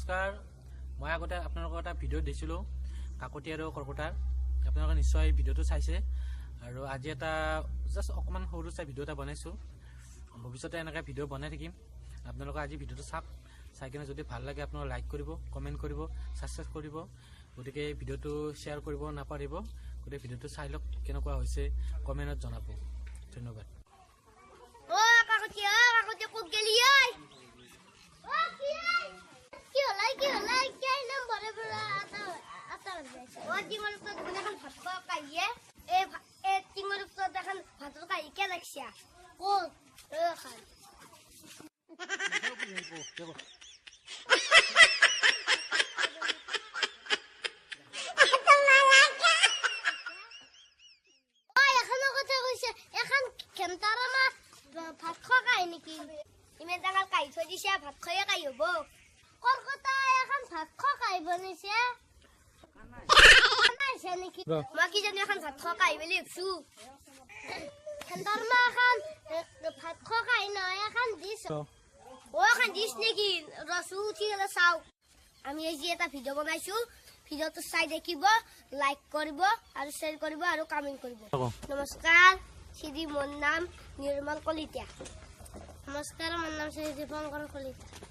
নমস্কাৰ মই আগতে আপোনালোকক এটা ভিডিঅ' দিছিলোঁ কাকতি আৰু কৰ্কটাৰ আপোনালোকে নিশ্চয় ভিডিঅ'টো চাইছে আৰু আজি এটা জাস্ট অকমান সৰু চাই ভিডিঅ' এটা বনাইছোঁ ভৱিষ্যতে এনেকৈ ভিডিঅ' বনাই থাকিম আপোনালোকে আজি ভিডিঅ'টো চাই কিনে যদি ভাল লাগে আপোনালোকে লাইক কৰিব কমেণ্ট কৰিব ছাবস্ক্ৰাইব কৰিব গতিকে ভিডিঅ'টো শ্বেয়াৰ কৰিব নাপাহৰিব গতিকে ভিডিঅ'টো চাই লওক কেনেকুৱা হৈছে কমেণ্টত জনাব ধন্যবাদ ভাত খাই নেকি ইমান ডাঙৰ কাহি থৈ দিছে ভাত খাইয়ে কাহি হব কলকাতা এখন ভাত খাই বনাইছে নেকি মই কি জানি এখন ভাত খাই বুলি ভাবছো মা এখন ভাত খাই নহয় এখন দিছ এখন দিছ নেকি ৰসু উঠি গেলে চাও আমি এই যে এটা ভিডিঅ' বনাইছো ভিডিঅ'টো চাই দেখিব লাইক কৰিব আৰু শ্বেয়াৰ কৰিব আৰু কমেণ্ট কৰিব নমস্কাৰ শ্ৰী মোৰ নাম নিৰ্মল কলিতা নমস্কাৰ মোৰ নাম শ্ৰী দীপঙ্কৰ কলিতা